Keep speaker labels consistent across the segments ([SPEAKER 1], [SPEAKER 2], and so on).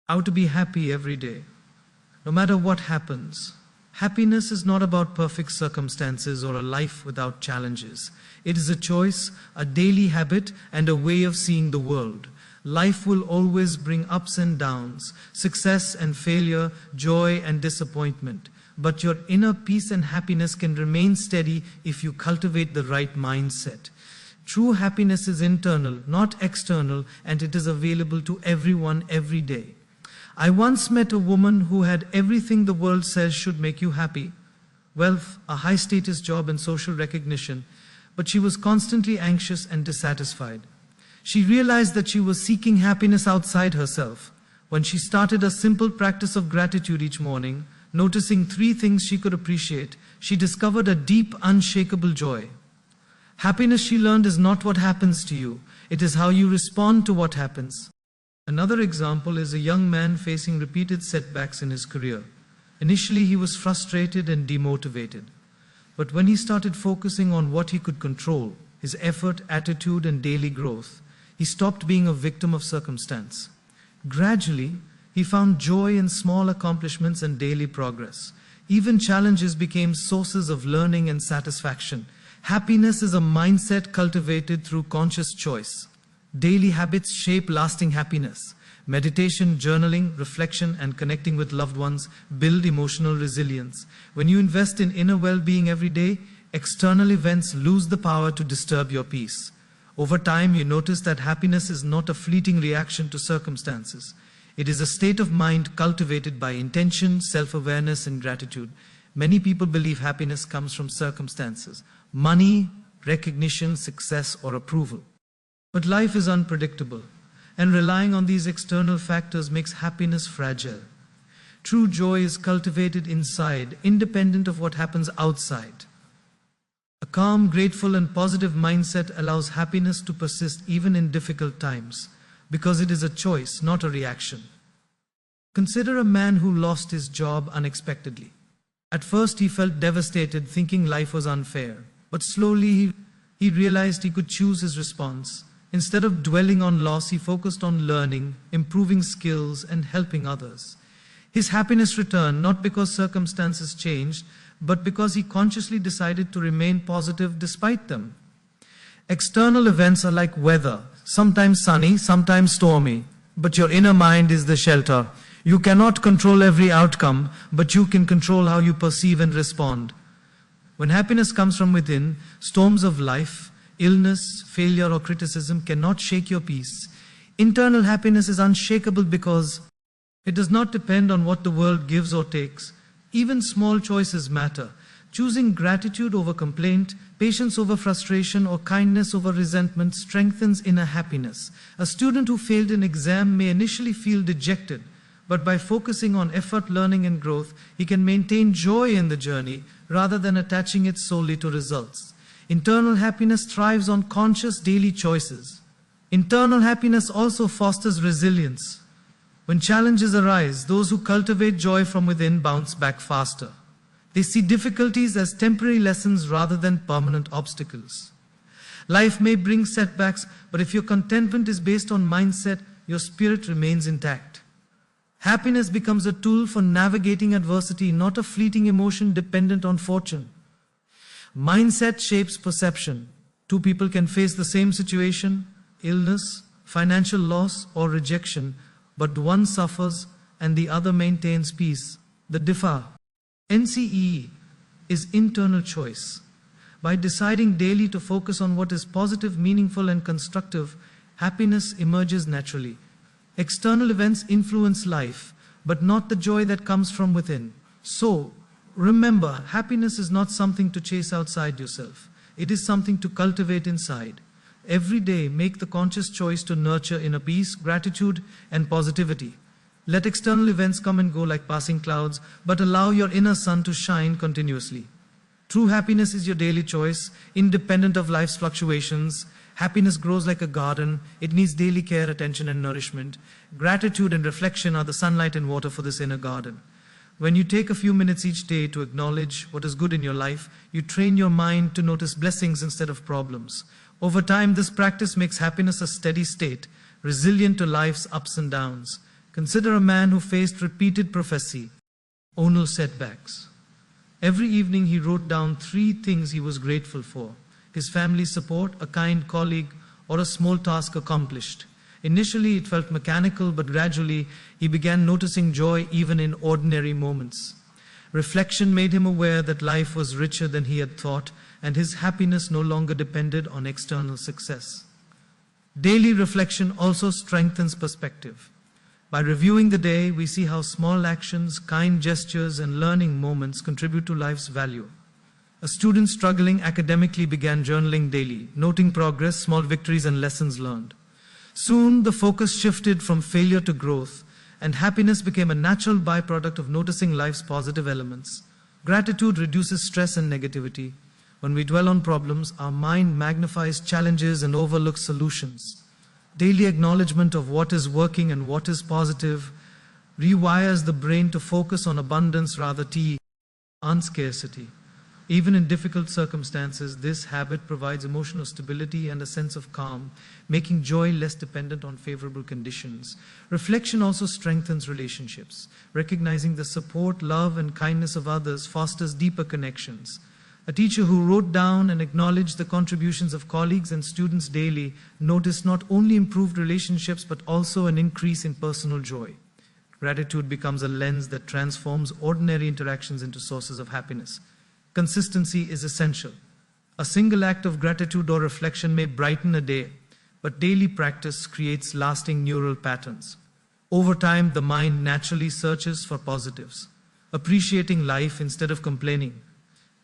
[SPEAKER 1] How to be happy every day. No matter what happens, happiness is not about perfect circumstances or a life without challenges. It is a choice, a daily habit, and a way of seeing the world. Life will always bring ups and downs, success and failure, joy and disappointment. But your inner peace and happiness can remain steady if you cultivate the right mindset. True happiness is internal, not external, and it is available to everyone every day. I once met a woman who had everything the world says should make you happy: wealth, a high-status job, and social recognition, but she was constantly anxious and dissatisfied. She realized that she was seeking happiness outside herself. When she started a simple practice of gratitude each morning, noticing 3 things she could appreciate, she discovered a deep, unshakable joy. Happiness, she learned, is not what happens to you. It is how you respond to what happens. Another example is a young man facing repeated setbacks in his career. Initially, he was frustrated and demotivated. But when he started focusing on what he could control, his effort, attitude, and daily growth, he stopped being a victim of circumstance. Gradually, he found joy in small accomplishments and daily progress. Even challenges became sources of learning and satisfaction. Happiness is a mindset cultivated through conscious choice. Daily habits shape lasting happiness. Meditation, journaling, reflection, and connecting with loved ones build emotional resilience. When you invest in inner well-being every day, external events lose the power to disturb your peace. Over time, you notice that happiness is not a fleeting reaction to circumstances. It is a state of mind cultivated by intention, self-awareness, and gratitude. Many people believe happiness comes from circumstances: money, recognition, success, or approval. But life is unpredictable, and relying on these external factors makes happiness fragile. True joy is cultivated inside, independent of what happens outside. A calm, grateful, and positive mindset allows happiness to persist even in difficult times, because it is a choice, not a reaction. Consider a man who lost his job unexpectedly. At first, he felt devastated, thinking life was unfair. But slowly, he realized he could choose his response. Instead of dwelling on loss, he focused on learning, improving skills, and helping others. His happiness returned not because circumstances changed, but because he consciously decided to remain positive despite them. External events are like weather, sometimes sunny, sometimes stormy, but your inner mind is the shelter. You cannot control every outcome, but you can control how you perceive and respond. When happiness comes from within, storms of life, illness, failure, or criticism cannot shake your peace. Internal happiness is unshakable because it does not depend on what the world gives or takes. Even small choices matter. Choosing gratitude over complaint, patience over frustration, or kindness over resentment strengthens inner happiness. A student who failed an exam may initially feel dejected, but by focusing on effort, learning, and growth, he can maintain joy in the journey rather than attaching it solely to results. Internal happiness thrives on conscious daily choices. Internal happiness also fosters resilience. When challenges arise, those who cultivate joy from within bounce back faster. They see difficulties as temporary lessons rather than permanent obstacles. Life may bring setbacks, but if your contentment is based on mindset, your spirit remains intact. Happiness becomes a tool for navigating adversity, not a fleeting emotion dependent on fortune. Mindset shapes perception. 2 people can face the same situation, illness, financial loss, or rejection, but one suffers and the other maintains peace. The differ. NCE is internal choice. By deciding daily to focus on what is positive, meaningful, and constructive, happiness emerges naturally. External events influence life, but not the joy that comes from within. So, remember, happiness is not something to chase outside yourself. It is something to cultivate inside. Every day, make the conscious choice to nurture inner peace, gratitude, and positivity. Let external events come and go like passing clouds, but allow your inner sun to shine continuously. True happiness is your daily choice, independent of life's fluctuations. Happiness grows like a garden. It needs daily care, attention, and nourishment. Gratitude and reflection are the sunlight and water for this inner garden. When you take a few minutes each day to acknowledge what is good in your life, you train your mind to notice blessings instead of problems. Over time, this practice makes happiness a steady state, resilient to life's ups and downs. Consider a man who faced repeated prophecy, no setbacks. Every evening he wrote down 3 things he was grateful for: his family's support, a kind colleague, or a small task accomplished. Initially it felt mechanical, but gradually he began noticing joy even in ordinary moments. Reflection made him aware that life was richer than he had thought, and his happiness no longer depended on external success. Daily reflection also strengthens perspective. By reviewing the day, we see how small actions, kind gestures, and learning moments contribute to life's value. A student struggling academically began journaling daily, noting progress, small victories, and lessons learned. Soon, the focus shifted from failure to growth, and happiness became a natural byproduct of noticing life's positive elements. Gratitude reduces stress and negativity. When we dwell on problems, our mind magnifies challenges and overlooks solutions. Daily acknowledgement of what is working and what is positive rewires the brain to focus on abundance rather than scarcity. Even in difficult circumstances, this habit provides emotional stability and a sense of calm, making joy less dependent on favorable conditions. Reflection also strengthens relationships. Recognizing the support, love, and kindness of others fosters deeper connections. A teacher who wrote down and acknowledged the contributions of colleagues and students daily noticed not only improved relationships but also an increase in personal joy. Gratitude becomes a lens that transforms ordinary interactions into sources of happiness. Consistency is essential. A single act of gratitude or reflection may brighten a day, but daily practice creates lasting neural patterns. Over time, the mind naturally searches for positives, appreciating life instead of complaining.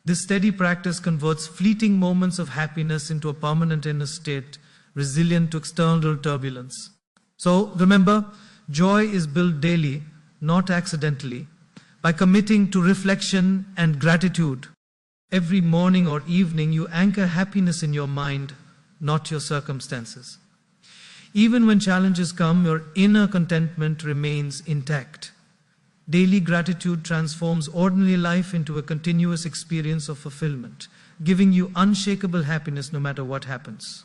[SPEAKER 1] This steady practice converts fleeting moments of happiness into a permanent inner state, resilient to external turbulence. So remember, joy is built daily, not accidentally. By committing to reflection and gratitude, every morning or evening you anchor happiness in your mind, not your circumstances. Even when challenges come, your inner contentment remains intact. Daily gratitude transforms ordinary life into a continuous experience of fulfillment, giving you unshakable happiness no matter what happens.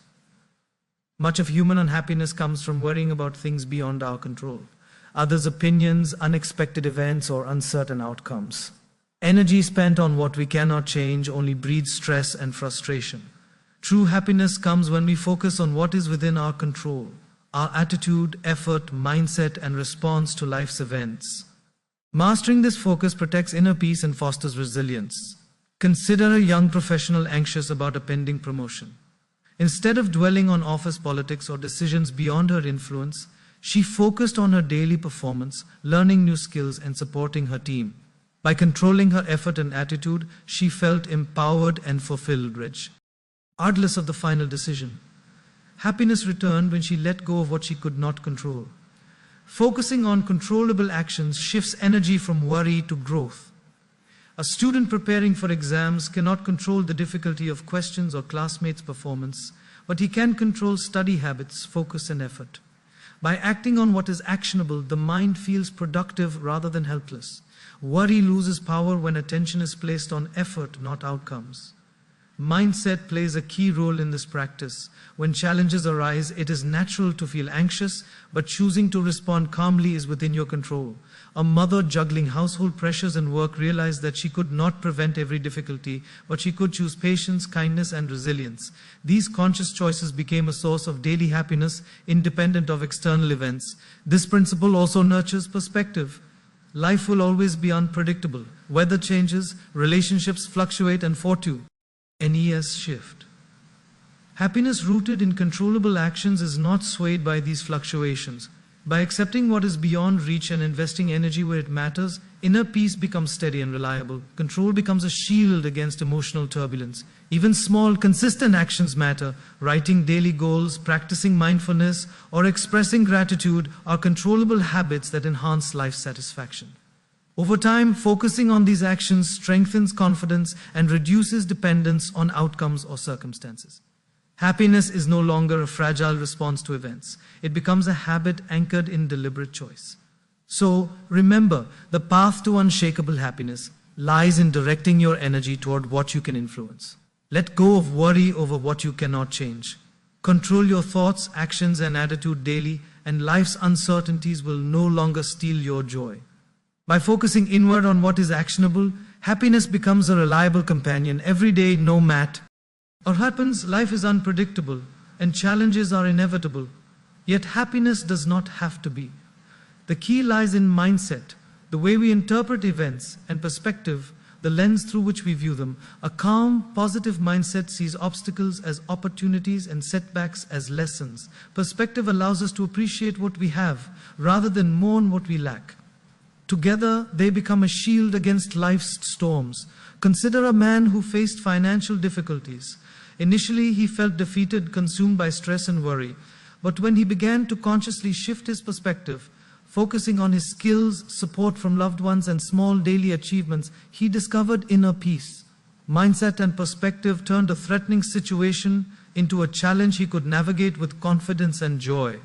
[SPEAKER 1] Much of human unhappiness comes from worrying about things beyond our control: others' opinions, unexpected events, or uncertain outcomes. Energy spent on what we cannot change only breeds stress and frustration. True happiness comes when we focus on what is within our control: our attitude, effort, mindset, and response to life's events. Mastering this focus protects inner peace and fosters resilience. Consider a young professional anxious about a pending promotion. Instead of dwelling on office politics or decisions beyond her influence, she focused on her daily performance, learning new skills, and supporting her team. By controlling her effort and attitude, she felt empowered and fulfilled, regardless of the final decision. Happiness returned when she let go of what she could not control. Focusing on controllable actions shifts energy from worry to growth. A student preparing for exams cannot control the difficulty of questions or classmates' performance, but he can control study habits, focus, and effort. By acting on what is actionable, the mind feels productive rather than helpless. Worry loses power when attention is placed on effort, not outcomes. Mindset plays a key role in this practice. When challenges arise, it is natural to feel anxious, but choosing to respond calmly is within your control. A mother juggling household pressures and work realized that she could not prevent every difficulty, but she could choose patience, kindness, and resilience. These conscious choices became a source of daily happiness, independent of external events. This principle also nurtures perspective. Life will always be unpredictable. Weather changes, relationships fluctuate, and fortune shift. Happiness rooted in controllable actions is not swayed by these fluctuations. By accepting what is beyond reach and investing energy where it matters, inner peace becomes steady and reliable. Control becomes a shield against emotional turbulence. Even small, consistent actions matter. Writing daily goals, practicing mindfulness, or expressing gratitude are controllable habits that enhance life satisfaction. Over time, focusing on these actions strengthens confidence and reduces dependence on outcomes or circumstances. Happiness is no longer a fragile response to events. It becomes a habit anchored in deliberate choice. So, remember, the path to unshakable happiness lies in directing your energy toward what you can influence. Let go of worry over what you cannot change. Control your thoughts, actions, and attitude daily, and life's uncertainties will no longer steal your joy. By focusing inward on what is actionable, happiness becomes a reliable companion every day, no matter what happens. Life is unpredictable and challenges are inevitable. Yet happiness does not have to be. The key lies in mindset, the way we interpret events, and perspective, the lens through which we view them. A calm, positive mindset sees obstacles as opportunities and setbacks as lessons. Perspective allows us to appreciate what we have rather than mourn what we lack. Together, they become a shield against life's storms. Consider a man who faced financial difficulties. Initially, he felt defeated, consumed by stress and worry. But when he began to consciously shift his perspective, focusing on his skills, support from loved ones, and small daily achievements, he discovered inner peace. Mindset and perspective turned a threatening situation into a challenge he could navigate with confidence and joy.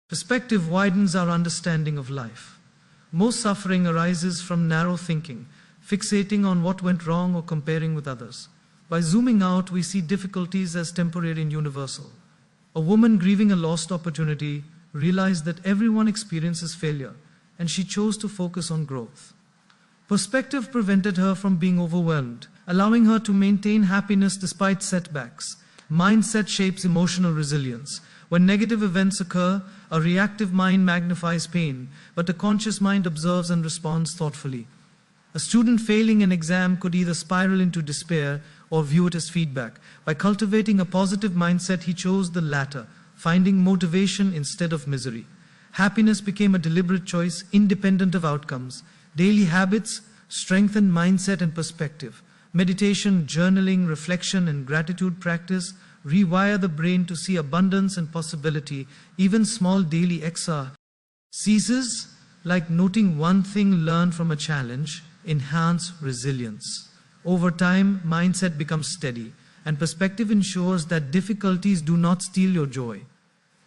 [SPEAKER 1] Perspective widens our understanding of life. Most suffering arises from narrow thinking, fixating on what went wrong or comparing with others. By zooming out, we see difficulties as temporary and universal. A woman grieving a lost opportunity realized that everyone experiences failure, and she chose to focus on growth. Perspective prevented her from being overwhelmed, allowing her to maintain happiness despite setbacks. Mindset shapes emotional resilience. When negative events occur, a reactive mind magnifies pain, but a conscious mind observes and responds thoughtfully. A student failing an exam could either spiral into despair or view it as feedback. By cultivating a positive mindset, he chose the latter, finding motivation instead of misery. Happiness became a deliberate choice, independent of outcomes. Daily habits strengthen mindset and perspective. Meditation, journaling, reflection, and gratitude practice rewire the brain to see abundance and possibility. Even small daily exercises, like noting one thing learned from a challenge, enhance resilience. Over time, mindset becomes steady, and perspective ensures that difficulties do not steal your joy.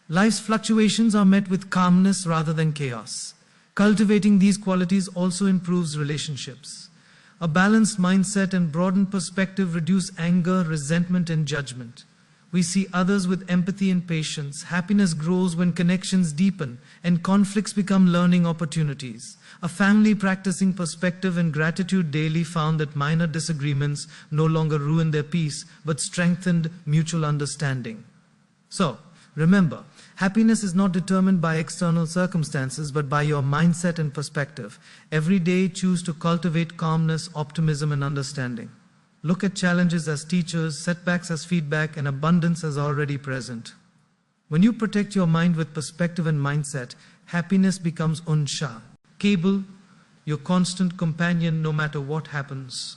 [SPEAKER 1] Life's fluctuations are met with calmness rather than chaos. Cultivating these qualities also improves relationships. A balanced mindset and broadened perspective reduce anger, resentment, and judgment. We see others with empathy and patience. Happiness grows when connections deepen and conflicts become learning opportunities. A family practicing perspective and gratitude daily found that minor disagreements no longer ruined their peace but strengthened mutual understanding. So, remember, happiness is not determined by external circumstances but by your mindset and perspective. Every day, choose to cultivate calmness, optimism, and understanding. Look at challenges as teachers, setbacks as feedback, and abundance as already present. When you protect your mind with perspective and mindset, happiness becomes unsha, cable, your constant companion no matter what happens.